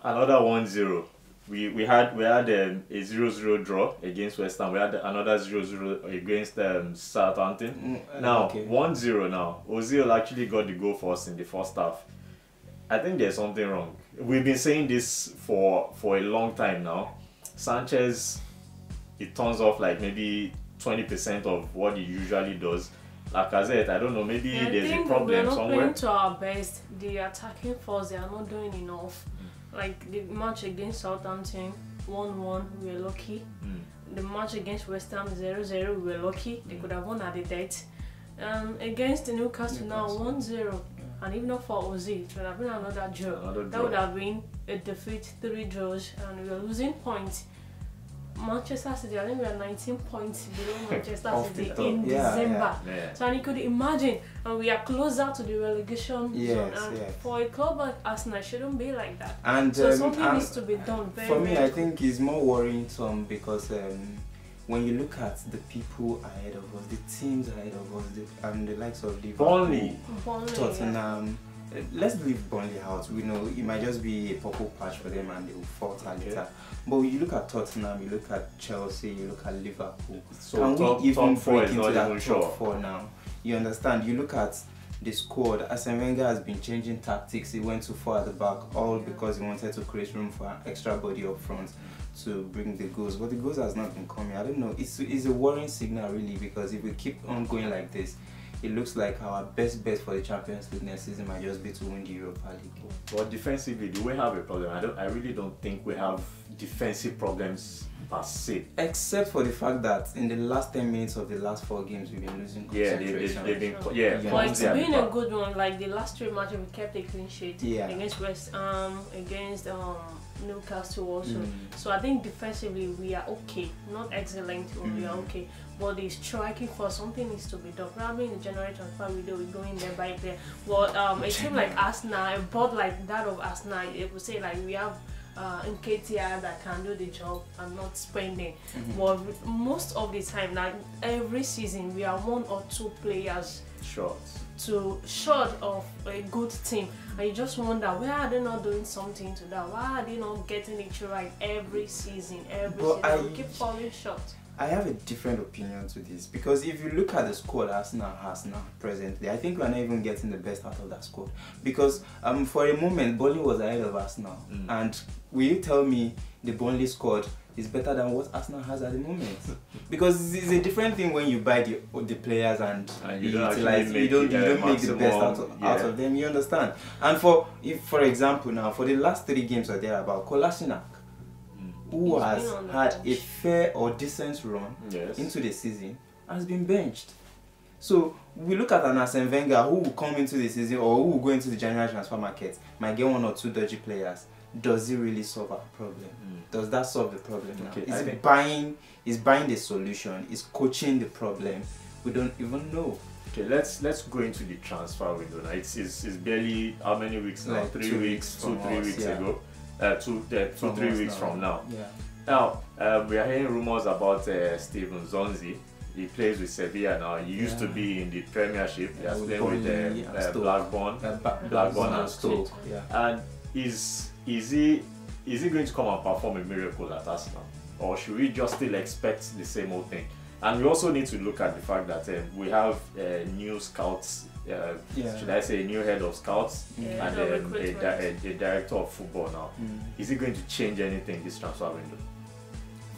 Another 1-0. We had a 0-0 draw against West Ham. We had another 0-0 against Southampton. Now 1-0 now. Ozil actually got the goal for us in the first half. I think there's something wrong. We've been saying this for a long time now. Sanchez, it turns off like maybe 20% of what he usually does. Like I said, I don't know, maybe there's a problem somewhere. We're not playing to our best. The attacking force, they are not doing enough. Like the match against Southampton, 1-1, we were lucky. The match against West Ham, 0-0, we were lucky. They could have won at the death. Against the Newcastle now, 1-0. And even not for Ozil, it would have been another draw. That would have been a defeat, 3 draws, and we were losing points. Manchester City, I think we are 19 points below Manchester City in December. So and you could imagine, and we are closer to the relegation zone. And for a club like Arsenal, it shouldn't be like that. And so something needs to be done. For me, I think it's more worrisome because when you look at the people ahead of us, the teams ahead of us, and the likes of Liverpool, Tottenham. Let's leave Burnley out. We know it might just be a purple patch for them and they will falter later. But you look at Tottenham, you look at Chelsea, you look at Liverpool. So can we even break into that top 4 now? You understand? You look at the squad. Arsene Wenger has been changing tactics. He went too far at the back, all because he wanted to create room for an extra body up front to bring the goals. But the goals has not been coming. I don't know. It's a worrying signal really, because if we keep on going like this, it looks like our best bet for the Champions League next season might just be to win the Europa League. But defensively, do we have a problem? I really don't think we have defensive problems per se. Except for the fact that in the last 10 minutes of the last 4 games, we've been losing concentration. They've been, but it's been a good one. Like the last 3 matches, we kept a clean sheet against West Ham, against Newcastle also. So I think defensively we are okay, not excellent, but we are okay. But the striking for something needs to be done. Probably in the January transfer window, we go in there by there. But it seems like Arsenal, a board like that of Arsenal, it would say like we have Nketiah that can do the job and not spending. But most of the time, like every season, we are 1 or 2 players short of a good team, and you just wonder, why are they not doing something to that? Why are they not getting it right every season? We keep falling short. I have a different opinion to this, because if you look at the squad Arsenal has now presently, I think we're not even getting the best out of that squad. Because for a moment, Burnley was ahead of Arsenal, and will you tell me the Burnley squad is better than what Arsenal has at the moment? Because it's a different thing when you buy the players and you don't make the best out of them. You understand? And for example now, for the last 3 games or thereabout, Kolasinac, who has had a fair or decent run into the season, has been benched. So we look at an Arsene Wenger who will come into the season, or who will go into the January transfer market, might get 1 or 2 dodgy players. Does it really solve our problem? Does that solve the problem now? Is buying the solution? Is coaching the problem? We don't even know. Okay, let's go into the transfer window now. It's barely how many weeks now? Like 3 weeks, 2-3 weeks ago. 2-3 weeks from now. Now, we are hearing rumors about Steven Zonzi. He plays with Sevilla now. He used to be in the Premiership. He has played with Blackburn and Stoke. And is he going to come and perform a miracle at Arsenal, or should we just still expect the same old thing? And we also need to look at the fact that we have new scouts. Should I say a new head of scouts and a director of football now. Is it going to change anything this transfer window?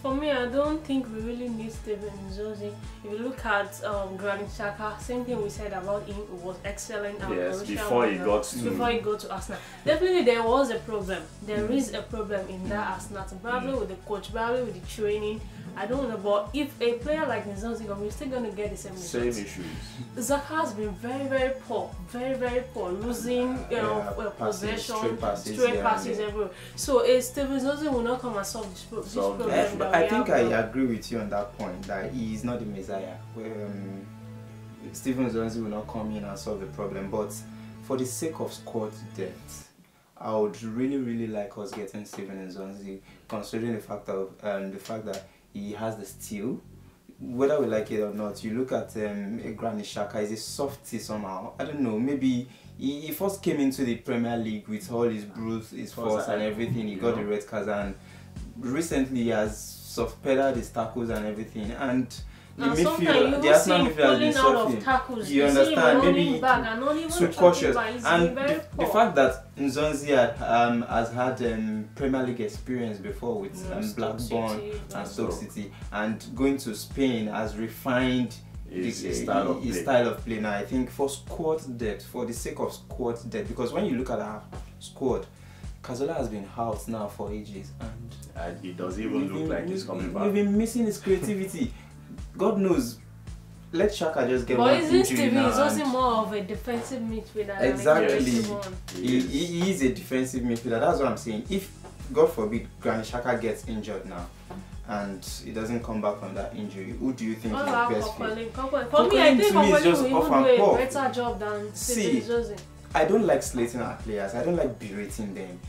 For me, I don't think we really need Steven Nzozi. If you look at Granit Xhaka, same thing we said about him. It was excellent. Before he got to Arsenal. Definitely there was a problem. There is a problem in that Arsenal team. Probably with the coach, probably with the training. I don't know, but if a player like Nzozi, we're still going to get the same issues. Xhaka has been very poor, very poor, losing possession, straight passes everywhere. So Steven Nzozi will not come and solve this problem. I think I agree with you on that point, that he is not the Messiah. Steven Nzozi will not come in and solve the problem, but for the sake of squad depth, I would really like us getting Steven Nzonzi, considering the fact that he has the steal. Whether we like it or not, you look at Granit Xhaka, he's a softie somehow. I don't know, maybe he first came into the Premier League with all his bruise, his force and everything. He got the red cards, and recently he has soft-pedaled his tackles and everything. And the midfield, the Arsenal midfield has been suffering. You understand? Maybe too cautious. And the fact that Nzonzi has had Premier League experience before with Blackburn and Stoke City, and going to Spain has refined his style of play. Now, I think for squad depth, for the sake of squad depth, because when you look at our squad, Cazorla has been out now for ages, and it doesn't even look like he's coming back. We've been missing his creativity. God knows. Let Xhaka just get one injury now. But isn't Steven also more of a defensive midfielder? Exactly. He is a defensive midfielder. That's what I'm saying. If, God forbid, Granit Xhaka gets injured now and he doesn't come back from that injury, who do you think is the best fit? For me, I think Coquelin will even do a better job than Steven Nzonzi. I don't like slating our players. I don't like berating them.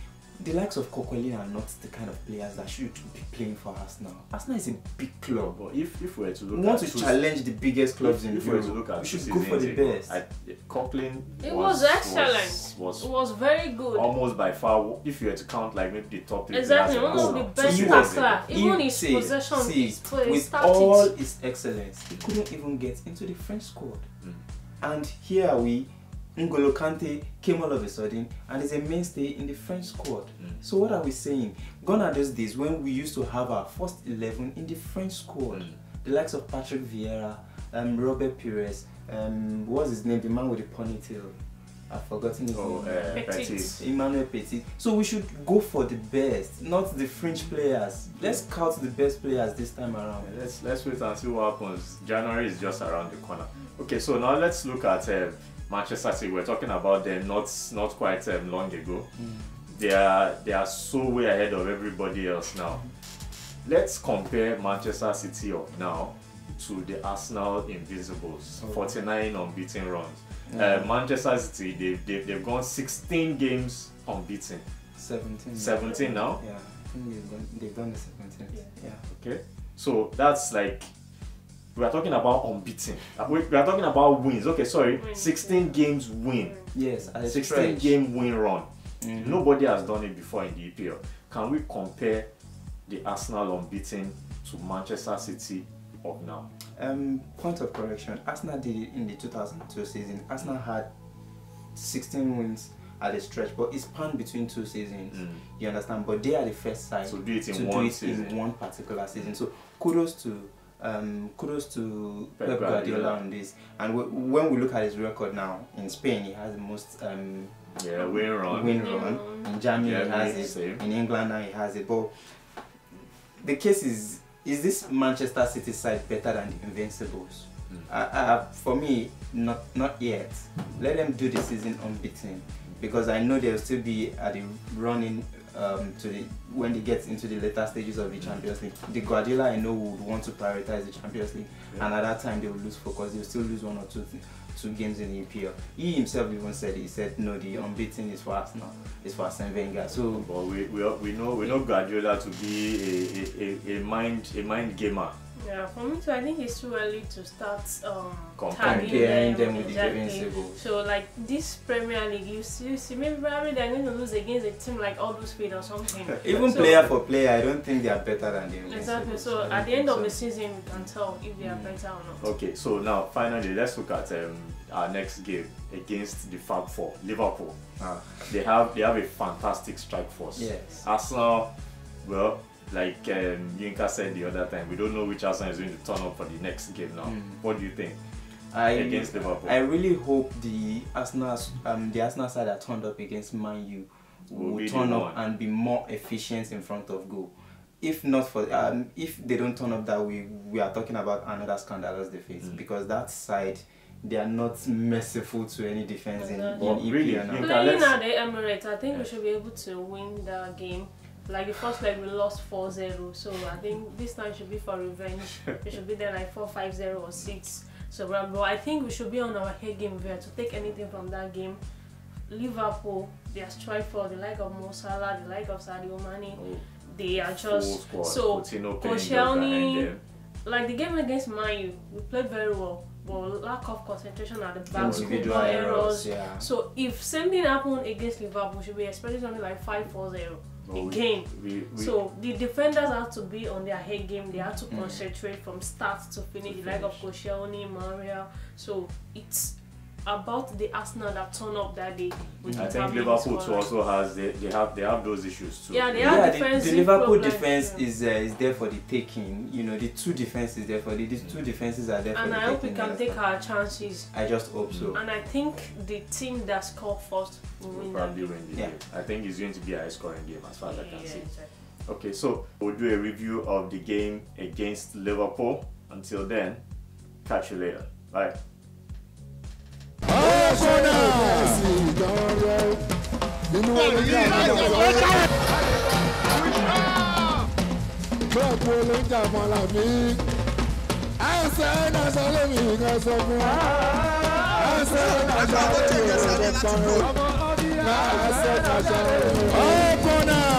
The likes of Coquelin are not the kind of players that should be playing for Arsenal. Arsenal is a big club. But if we were to look, we want to challenge the biggest clubs in Europe. We should go for the best. Coquelin was excellent. It was very good. Almost by far, if you were to count like maybe the top 3. Exactly, one of the best tackler. Even his possession, his play, with all his excellence, he couldn't even get into the French squad. And here we. N'Golo Kante came all of a sudden and is a mainstay in the French squad. So what are we saying? Gone are those days when we used to have our first 11 in the French squad. The likes of Patrick Vieira, Robert Pires, what's his name? The man with the ponytail. I've forgotten his name. Petit. Emmanuel Petit. So we should go for the best, not the French players. Let's scout the best players this time around. Let's wait and see what happens. January is just around the corner. Okay, so now let's look at Manchester City. We're talking about them not quite long ago. They are so way ahead of everybody else now. Let's compare Manchester City of now to the Arsenal Invincibles. 49 unbeaten runs. Manchester City, they've gone 16 games unbeaten. 17 now. Yeah, I think they've done the 17th. Yeah. Okay, so that's like. We are talking about unbeaten. We are talking about wins. Okay, sorry. 16 games win. Yes, 16 game win run. Nobody has done it before in the EPL. Can we compare the Arsenal unbeaten to Manchester City of now? Point of correction. Arsenal did it in the 2002 season. Arsenal had 16 wins at a stretch, but it spanned between 2 seasons. You understand? But they are the first side to do it in one particular season. So kudos to Pep Guardiola on this. And when we look at his record now in Spain, he has the most win run. In Germany, he has it. In England, now he has it. But the case is this Manchester City side better than the Invincibles? For me, not yet. Let them do the season unbeaten, because I know they'll still be at the running when they get into the later stages of the Champions League. The Guardiola I know would want to prioritize the Champions League, and at that time they will lose focus. They'll still lose 1 or 2 games in the EPL. He himself even said no, the unbeaten is for Arsenal, it's for Arsene Wenger. So, but we know Guardiola to be a mind gamer. Yeah, for me too, I think it's too early to start comparing them with the Invincibles. So like this Premier League, you see maybe probably they're going to lose against a team like Huddersfield or something. Even player for player, I don't think they are better than the Invincibles. Exactly. So at the end of the season, we can tell if they are better or not. Okay, so now finally let's look at our next game against the Fab Four, Liverpool. They have a fantastic strike force. Yes. Arsenal, well, like Yinka said the other time, we don't know which Arsenal is going to turn up for the next game now. What do you think against Liverpool? I really hope the Arsenal side that turned up against Man U will turn up and be more efficient in front of goal. If not for if they don't turn up that way, we are talking about another scandalous defeat, because that side, they are not merciful to any defense in EPL. Really, playing at the Emirates, I think we should be able to win the game. Like the first leg we lost 4-0, so I think this time should be for revenge. We should be there like 4-5-0 or 6. So but I think we should be on our head game there to take anything from that game Liverpool, they are strike for the like of Mo Salah, the like of Sadio Mane. They are just so Koscielny. Like the game against Man U, we played very well, but lack of concentration at the back, individual errors. Yeah. So if same thing happened against Liverpool, should be expecting something like 5-4-0 again. So the defenders have to be on their head game. They have to concentrate from start to finish. The like of Koscielny, Maria. So it's about the Arsenal that turn up that day. I think Liverpool too also has they have those issues too. Yeah, they have the Liverpool defense is there for the taking. You know, the two defenses there for these two defenses are there for the taking. And I hope we can take our chances. I just hope so. And I think the team that scored first will probably win the game. I think it's going to be a high scoring game as far as I can see. Exactly. Okay, so we'll do a review of the game against Liverpool. Until then, catch you later. Bye. Corner.